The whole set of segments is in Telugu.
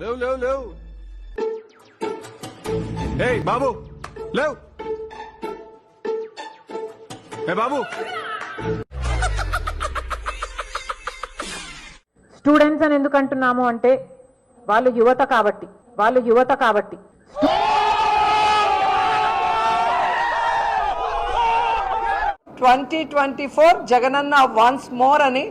లేవు లేవు లేవు. ఏయ్ బాబు లేవు. ఏ బాబు. స్టూడెంట్స్ అని ఎందుకు అంటున్నాము అంటే వాళ్ళు యువత కాబట్టి 2024 జగనన్న వన్స్ మోర్ అని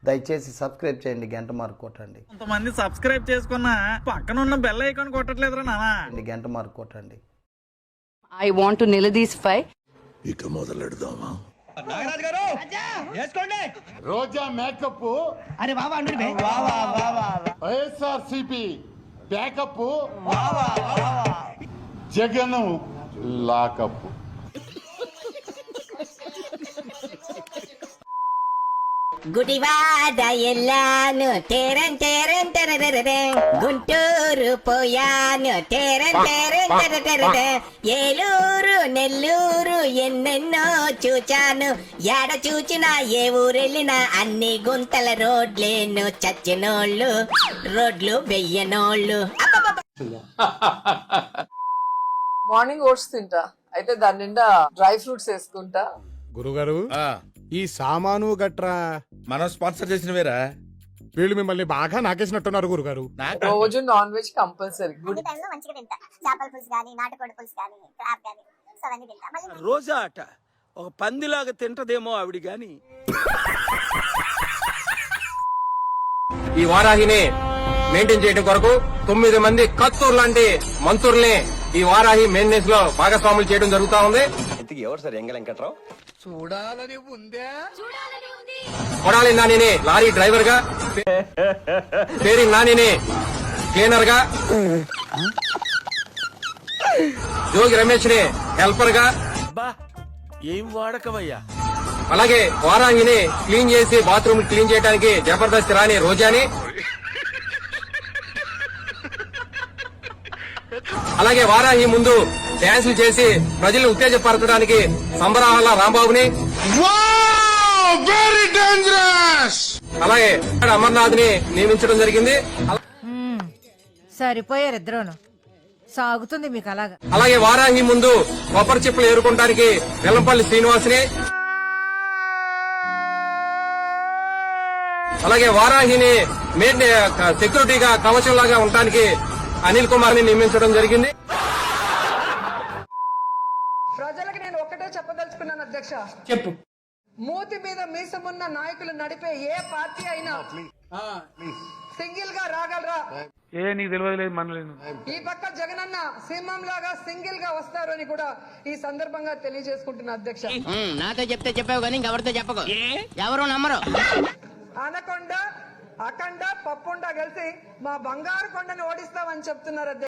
దయచేసి సబ్స్క్రైబ్ చేయండి, గంట మార్క్ కొట్టండి. కొంతమంది సబ్స్క్రైబ్ చేసుకున్న పక్కన ఉన్న బెల్ ఐకాన్ కొట్టట్లేదురా నాన్న. గంట మార్క్ కొట్టండి. ఐ వాంట్ టు నిలదీసిఫై. ఇక మొదలెడదామా? నాగరాజు గారు వేసుకోండి. రోజా మేకప్ అరే బాబా అండి వైఎస్ఆర్సీపీ బ్యాకప్ జగన్ లాకప్. గుడివాడ ఎల్లాను టేరన్ టేరన్ టెరరెరె, గుంటూరు పోయాను టేరన్ టేరన్ టెరరెరె, ఏలూరు నెల్లూరు ఎన్నెన్నో చూచాను, ఎడ చూచినా ఏ ఊరెళ్ళినా అన్ని గుంతల రోడ్లేను, చచ్చినోళ్ళు రోడ్లు వెయ్యనోళ్ళు. మార్నింగ్ ఓట్స్ తింటా, అయితే దాని నిండా డ్రై ఫ్రూట్స్ వేసుకుంటా. గురుగారు ఈ సామాను గట్రా మనం స్పాన్సర్ చేసిన వేరా? వీళ్ళు మిమ్మల్ని బాగా నాకేసినట్టున్నారు గురుగారు. రోజు నాన్ వెజ్ కంపల్సరీ. మంచిగా తింటా, చేపల పులుసు గానీ నాటుకోడి పులుసు గానీ క్రాబ్ గానీ అవన్నీ తింటా. రోజా అట ఒక పందిలాగా తింటదేమో ఆవిడ గాని. ఈ వారాహిని మెయింటైన్ చేయడం కొరకు 9 మంది కత్తూరు లాంటి మంత్రుల్ని ఈ వారాహి మెయింటెనెన్స్ లో భాగస్వాములు చేయడం జరుగుతా ఉంది. ఎవరు సార్ ఎంగ వెంకట్రావు? చూడాలని ఉందే. కొడాలి నానిని లారీ డ్రైవర్ గా, పేరి నానిని క్లీనర్ గా, జోగి రమేష్ ని హెల్పర్ గా, ఏం వాడకవయ్యా. అలాగే వారాంగిని క్లీన్ చేసి బాత్రూమ్ క్లీన్ చేయడానికి జబర్దస్త్ రాని రోజాని, అలాగే వారాహి ముందు డాన్సులు చేసి ప్రజలను ఉత్తేజపరచడానికి సంబరాల రాంబాబుని, అలాగే అమర్నాథ్ ని నియమించడం జరిగింది. సరిపోయారు ఇద్దరును, సాగుతుంది మీకు అలాగా. అలాగే వారాహి ముందు కొబ్బరి చెప్పులు ఏరుకోవడానికి వెల్లంపల్లి శ్రీనివాస్ని, అలాగే వారాహిని సెక్యూరిటీగా కవచంలాగా ఉండటానికి అనిల్ కుమార్ ని నియమించడం జరిగింది. ప్రజలకు నేను ఒక్కటే చెప్పదలుచుకున్నాను అధ్యక్ష. చెప్పు. మూతి మీద మీసమున్న నాయకులు నడిపే ఏ పార్టీ అయినా సింగిల్ గా రాగలరా? నీకు తెలియదు మనలేదు. ఈ పక్క జగనన్న సింహం లాగా సింగిల్ గా వస్తారు అని కూడా ఈ సందర్భంగా తెలియజేసుకుంటున్నా అధ్యక్ష. నాతో చెప్తే చెప్పావు కానీ ఎవరితో చెప్పకు, ఎవరు నమ్మరు. అనకొండ అఖండ పప్పుండ కలిసి మా బంగారు కొండని ఓడిస్తామని చెప్తున్నారు అధ్యక్ష.